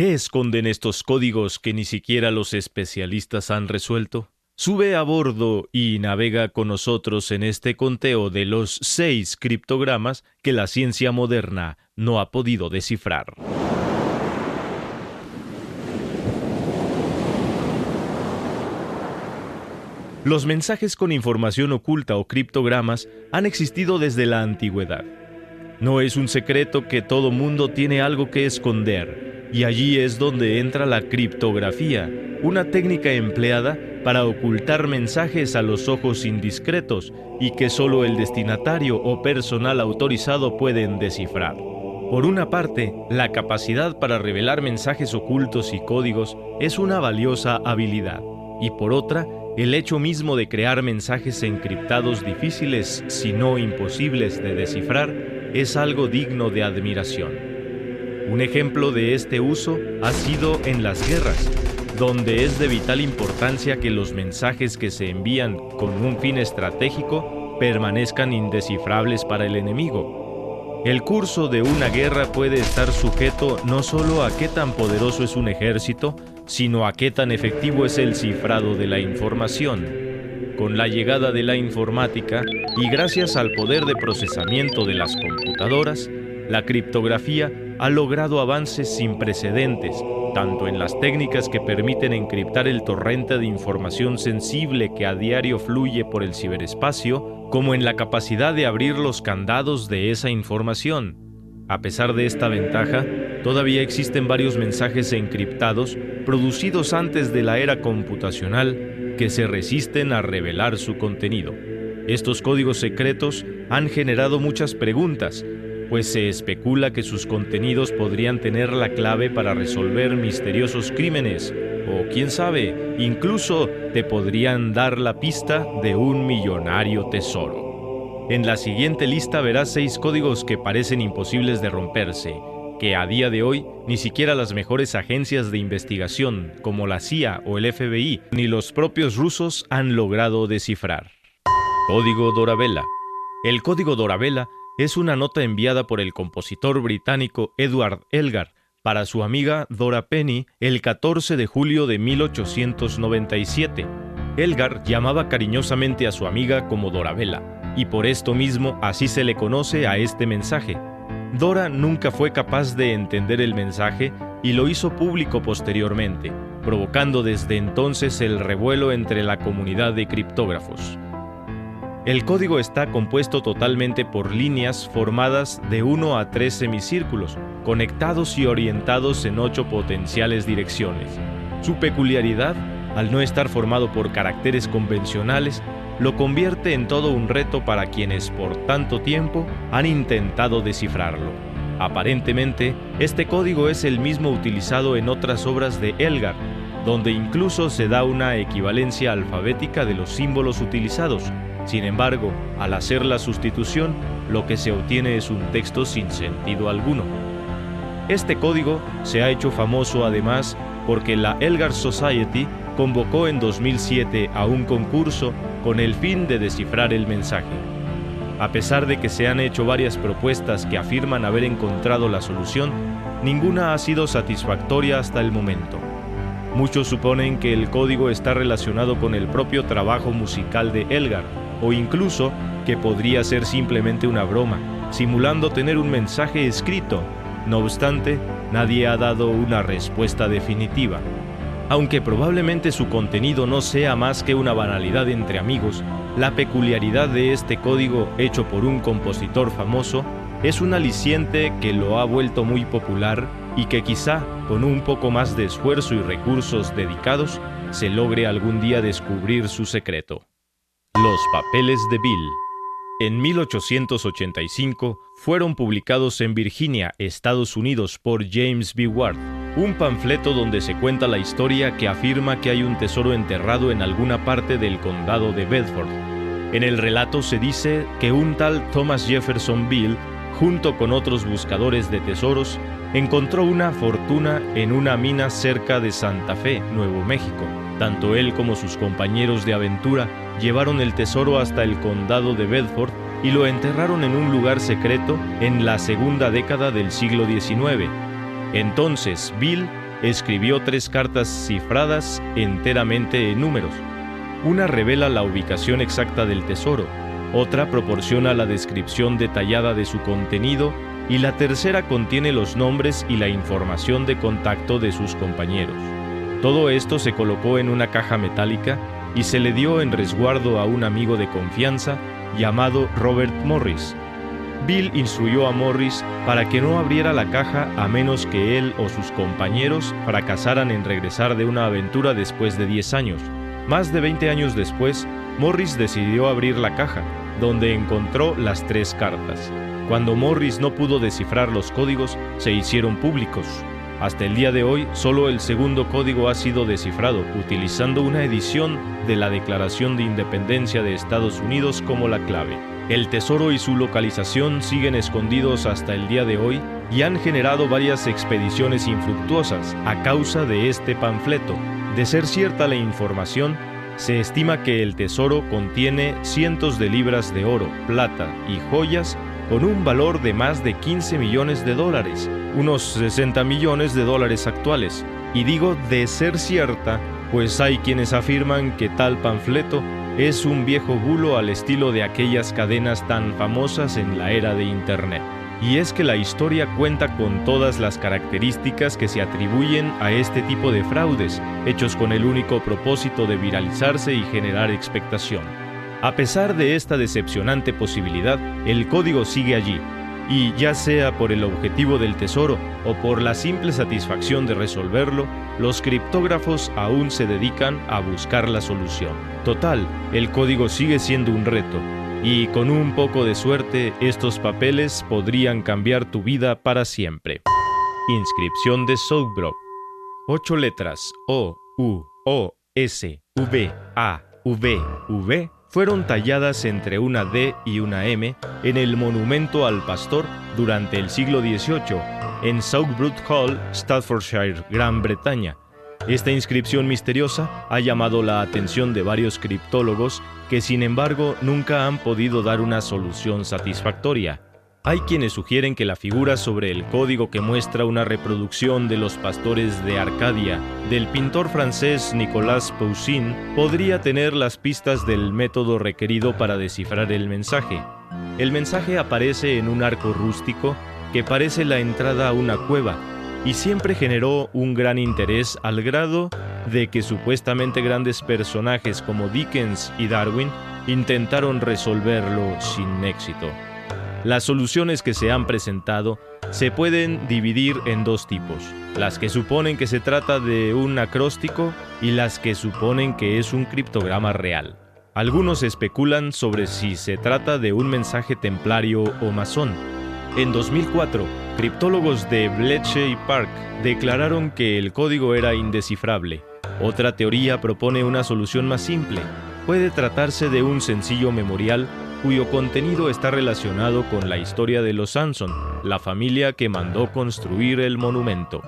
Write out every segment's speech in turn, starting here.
¿Qué esconden estos códigos que ni siquiera los especialistas han resuelto? Sube a bordo y navega con nosotros en este conteo de los 6 criptogramas que la ciencia moderna no ha podido descifrar. Los mensajes con información oculta o criptogramas han existido desde la antigüedad. No es un secreto que todo mundo tiene algo que esconder, y allí es donde entra la criptografía, una técnica empleada para ocultar mensajes a los ojos indiscretos y que solo el destinatario o personal autorizado pueden descifrar. Por una parte, la capacidad para revelar mensajes ocultos y códigos es una valiosa habilidad, y por otra, el hecho mismo de crear mensajes encriptados difíciles, si no imposibles de descifrar, es algo digno de admiración. Un ejemplo de este uso ha sido en las guerras, donde es de vital importancia que los mensajes que se envían con un fin estratégico permanezcan indescifrables para el enemigo. El curso de una guerra puede estar sujeto no solo a qué tan poderoso es un ejército, sino a qué tan efectivo es el cifrado de la información. Con la llegada de la informática y gracias al poder de procesamiento de las computadoras, la criptografía ha logrado avances sin precedentes, tanto en las técnicas que permiten encriptar el torrente de información sensible que a diario fluye por el ciberespacio, como en la capacidad de abrir los candados de esa información. A pesar de esta ventaja, todavía existen varios mensajes encriptados producidos antes de la era computacional que se resisten a revelar su contenido. Estos códigos secretos han generado muchas preguntas, pues se especula que sus contenidos podrían tener la clave para resolver misteriosos crímenes, o quién sabe, incluso te podrían dar la pista de un millonario tesoro. En la siguiente lista verás 6 códigos que parecen imposibles de romperse, que a día de hoy ni siquiera las mejores agencias de investigación, como la CIA o el FBI, ni los propios rusos han logrado descifrar. Código Dorabella. El código Dorabella es una nota enviada por el compositor británico Edward Elgar para su amiga Dora Penny el 14 de julio de 1897. Elgar llamaba cariñosamente a su amiga como Dorabella, y por esto mismo así se le conoce a este mensaje. Dora nunca fue capaz de entender el mensaje y lo hizo público posteriormente, provocando desde entonces el revuelo entre la comunidad de criptógrafos. El código está compuesto totalmente por líneas formadas de 1 a 3 semicírculos, conectados y orientados en 8 potenciales direcciones. Su peculiaridad, al no estar formado por caracteres convencionales, lo convierte en todo un reto para quienes por tanto tiempo han intentado descifrarlo. Aparentemente, este código es el mismo utilizado en otras obras de Elgar, donde incluso se da una equivalencia alfabética de los símbolos utilizados. Sin embargo, al hacer la sustitución, lo que se obtiene es un texto sin sentido alguno. Este código se ha hecho famoso además porque la Elgar Society convocó en 2007 a un concurso con el fin de descifrar el mensaje. A pesar de que se han hecho varias propuestas que afirman haber encontrado la solución, ninguna ha sido satisfactoria hasta el momento. Muchos suponen que el código está relacionado con el propio trabajo musical de Elgar, o incluso que podría ser simplemente una broma, simulando tener un mensaje escrito. No obstante, nadie ha dado una respuesta definitiva. Aunque probablemente su contenido no sea más que una banalidad entre amigos, la peculiaridad de este código hecho por un compositor famoso es un aliciente que lo ha vuelto muy popular y que quizá, con un poco más de esfuerzo y recursos dedicados, se logre algún día descubrir su secreto. Los papeles de Bill. En 1885 fueron publicados en Virginia, Estados Unidos, por James B. Ward, un panfleto donde se cuenta la historia que afirma que hay un tesoro enterrado en alguna parte del condado de Bedford. En el relato se dice que un tal Thomas Jefferson Bill, junto con otros buscadores de tesoros, encontró una fortuna en una mina cerca de Santa Fe, Nuevo México. Tanto él como sus compañeros de aventura llevaron el tesoro hasta el condado de Bedford y lo enterraron en un lugar secreto en la segunda década del siglo XIX. Entonces Bill escribió 3 cartas cifradas enteramente en números. Una revela la ubicación exacta del tesoro, otra proporciona la descripción detallada de su contenido y la tercera contiene los nombres y la información de contacto de sus compañeros. Todo esto se colocó en una caja metálica y se le dio en resguardo a un amigo de confianza llamado Robert Morris. Bill instruyó a Morris para que no abriera la caja a menos que él o sus compañeros fracasaran en regresar de una aventura después de 10 años. Más de 20 años después, Morris decidió abrir la caja, donde encontró las 3 cartas. Cuando Morris no pudo descifrar los códigos, se hicieron públicos. Hasta el día de hoy, solo el segundo código ha sido descifrado, utilizando una edición de la Declaración de Independencia de Estados Unidos como la clave. El tesoro y su localización siguen escondidos hasta el día de hoy y han generado varias expediciones infructuosas a causa de este panfleto. De ser cierta la información, se estima que el tesoro contiene cientos de libras de oro, plata y joyas con un valor de más de 15 millones de dólares, unos 60 millones de dólares actuales. Y digo de ser cierta, pues hay quienes afirman que tal panfleto es un viejo bulo al estilo de aquellas cadenas tan famosas en la era de Internet. Y es que la historia cuenta con todas las características que se atribuyen a este tipo de fraudes, hechos con el único propósito de viralizarse y generar expectación. A pesar de esta decepcionante posibilidad, el código sigue allí, y ya sea por el objetivo del tesoro o por la simple satisfacción de resolverlo, los criptógrafos aún se dedican a buscar la solución. Total, el código sigue siendo un reto, y con un poco de suerte, estos papeles podrían cambiar tu vida para siempre. Inscripción de Southbrook. 8 letras O, U, O, S, V, A, V, V fueron talladas entre una D y una M en el monumento al pastor durante el siglo XVIII en Southbrook Hall, Staffordshire, Gran Bretaña. Esta inscripción misteriosa ha llamado la atención de varios criptólogos que, sin embargo, nunca han podido dar una solución satisfactoria. Hay quienes sugieren que la figura sobre el código que muestra una reproducción de los pastores de Arcadia del pintor francés Nicolas Poussin podría tener las pistas del método requerido para descifrar el mensaje. El mensaje aparece en un arco rústico que parece la entrada a una cueva y siempre generó un gran interés al grado de que supuestamente grandes personajes como Dickens y Darwin intentaron resolverlo sin éxito. Las soluciones que se han presentado se pueden dividir en 2 tipos: las que suponen que se trata de un acróstico y las que suponen que es un criptograma real. Algunos especulan sobre si se trata de un mensaje templario o masón. En 2004, criptólogos de Bletchley Park declararon que el código era indescifrable. Otra teoría propone una solución más simple. Puede tratarse de un sencillo memorial cuyo contenido está relacionado con la historia de los Sanson, la familia que mandó construir el monumento.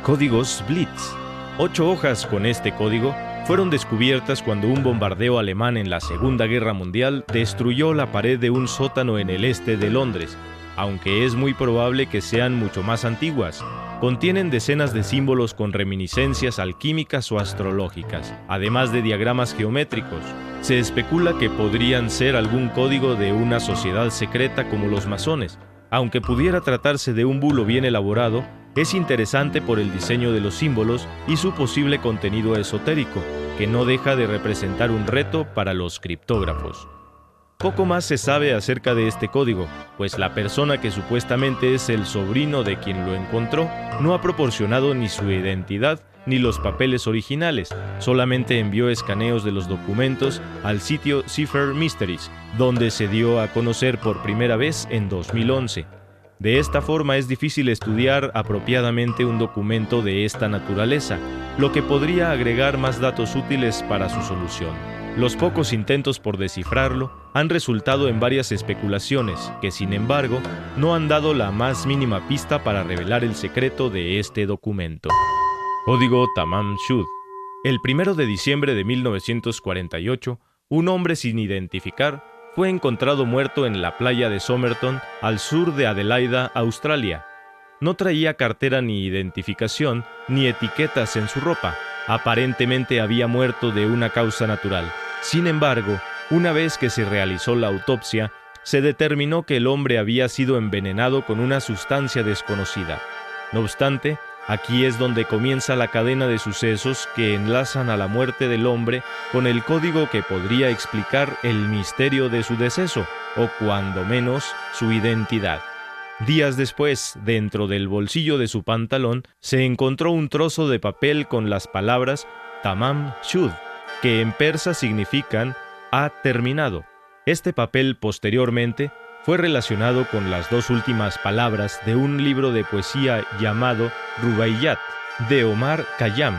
Códigos Blitz. 8 hojas con este código fueron descubiertas cuando un bombardeo alemán en la Segunda Guerra Mundial destruyó la pared de un sótano en el este de Londres, aunque es muy probable que sean mucho más antiguas. Contienen decenas de símbolos con reminiscencias alquímicas o astrológicas, además de diagramas geométricos. Se especula que podrían ser algún código de una sociedad secreta como los masones. Aunque pudiera tratarse de un bulo bien elaborado, es interesante por el diseño de los símbolos y su posible contenido esotérico, que no deja de representar un reto para los criptógrafos. Poco más se sabe acerca de este código, pues la persona que supuestamente es el sobrino de quien lo encontró no ha proporcionado ni su identidad ni los papeles originales, solamente envió escaneos de los documentos al sitio Cipher Mysteries, donde se dio a conocer por primera vez en 2011. De esta forma es difícil estudiar apropiadamente un documento de esta naturaleza, lo que podría agregar más datos útiles para su solución. Los pocos intentos por descifrarlo han resultado en varias especulaciones que, sin embargo, no han dado la más mínima pista para revelar el secreto de este documento. Código Tamam Shud. El 1 de diciembre de 1948, un hombre sin identificar fue encontrado muerto en la playa de Somerton, al sur de Adelaida, Australia. No traía cartera ni identificación, ni etiquetas en su ropa. Aparentemente había muerto de una causa natural. Sin embargo, una vez que se realizó la autopsia, se determinó que el hombre había sido envenenado con una sustancia desconocida. No obstante, aquí es donde comienza la cadena de sucesos que enlazan a la muerte del hombre con el código que podría explicar el misterio de su deceso, o cuando menos, su identidad. Días después, dentro del bolsillo de su pantalón, se encontró un trozo de papel con las palabras Tamam Shud, que en persa significan «ha terminado». Este papel, posteriormente, fue relacionado con las dos últimas palabras de un libro de poesía llamado Rubaiyat, de Omar Khayyam,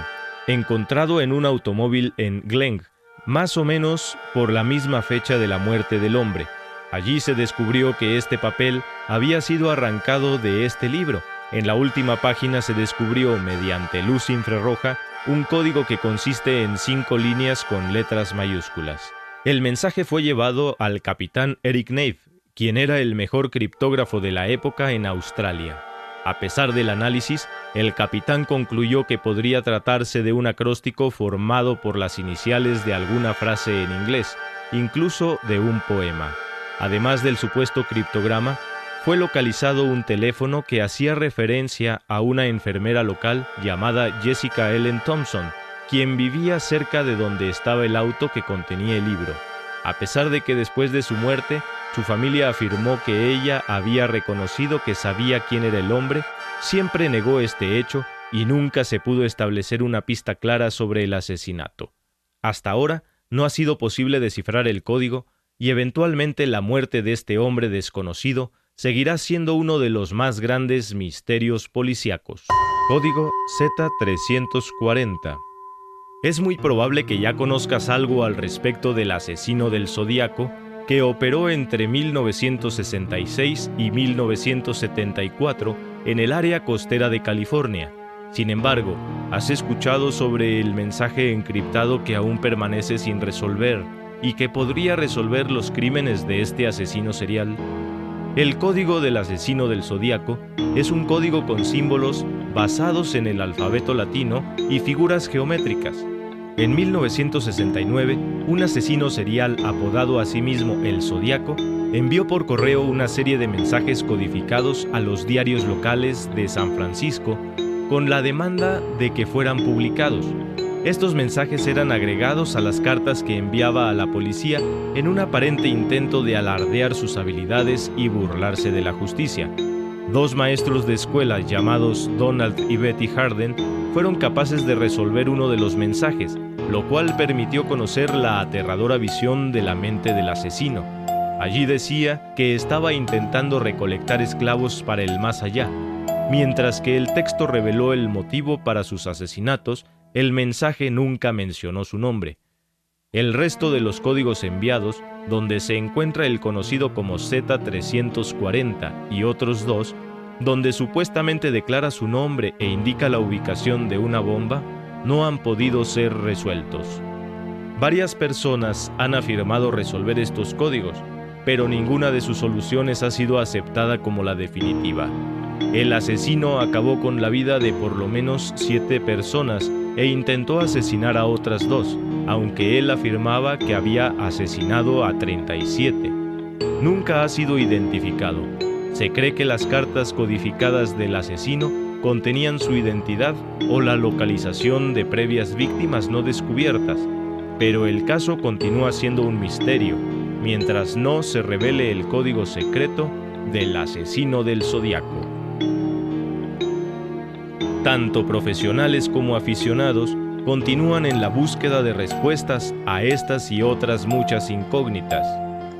encontrado en un automóvil en Gleng, más o menos por la misma fecha de la muerte del hombre. Allí se descubrió que este papel había sido arrancado de este libro. En la última página se descubrió, mediante luz infrarroja, un código que consiste en 5 líneas con letras mayúsculas. El mensaje fue llevado al capitán Eric Nave, quien era el mejor criptógrafo de la época en Australia. A pesar del análisis, el capitán concluyó que podría tratarse de un acróstico formado por las iniciales de alguna frase en inglés, incluso de un poema. Además del supuesto criptograma, fue localizado un teléfono que hacía referencia a una enfermera local llamada Jessica Ellen Thompson, quien vivía cerca de donde estaba el auto que contenía el libro. A pesar de que después de su muerte, su familia afirmó que ella había reconocido que sabía quién era el hombre, siempre negó este hecho y nunca se pudo establecer una pista clara sobre el asesinato. Hasta ahora, no ha sido posible descifrar el código y eventualmente la muerte de este hombre desconocido seguirá siendo uno de los más grandes misterios policíacos. Código Z340. Es muy probable que ya conozcas algo al respecto del asesino del Zodíaco, que operó entre 1966 y 1974 en el área costera de California. Sin embargo, ¿has escuchado sobre el mensaje encriptado que aún permanece sin resolver y que podría resolver los crímenes de este asesino serial? El código del asesino del Zodíaco es un código con símbolos basados en el alfabeto latino y figuras geométricas. En 1969, un asesino serial apodado a sí mismo el Zodíaco envió por correo una serie de mensajes codificados a los diarios locales de San Francisco con la demanda de que fueran publicados. Estos mensajes eran agregados a las cartas que enviaba a la policía en un aparente intento de alardear sus habilidades y burlarse de la justicia. 2 maestros de escuela llamados Donald y Betty Harden fueron capaces de resolver uno de los mensajes, lo cual permitió conocer la aterradora visión de la mente del asesino. Allí decía que estaba intentando recolectar esclavos para el más allá. Mientras que el texto reveló el motivo para sus asesinatos, el mensaje nunca mencionó su nombre. El resto de los códigos enviados, donde se encuentra el conocido como Z340 y otros 2, donde supuestamente declara su nombre e indica la ubicación de una bomba, no han podido ser resueltos. Varias personas han afirmado resolver estos códigos, pero ninguna de sus soluciones ha sido aceptada como la definitiva. El asesino acabó con la vida de por lo menos 7 personas e intentó asesinar a otras 2, aunque él afirmaba que había asesinado a 37. Nunca ha sido identificado. Se cree que las cartas codificadas del asesino contenían su identidad o la localización de previas víctimas no descubiertas, pero el caso continúa siendo un misterio, mientras no se revele el código secreto del asesino del Zodíaco. Tanto profesionales como aficionados continúan en la búsqueda de respuestas a estas y otras muchas incógnitas.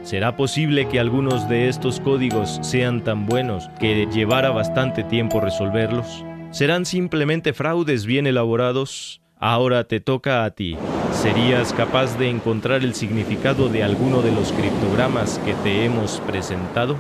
¿Será posible que algunos de estos códigos sean tan buenos que llevara bastante tiempo resolverlos? ¿Serán simplemente fraudes bien elaborados? Ahora te toca a ti. ¿Serías capaz de encontrar el significado de alguno de los criptogramas que te hemos presentado?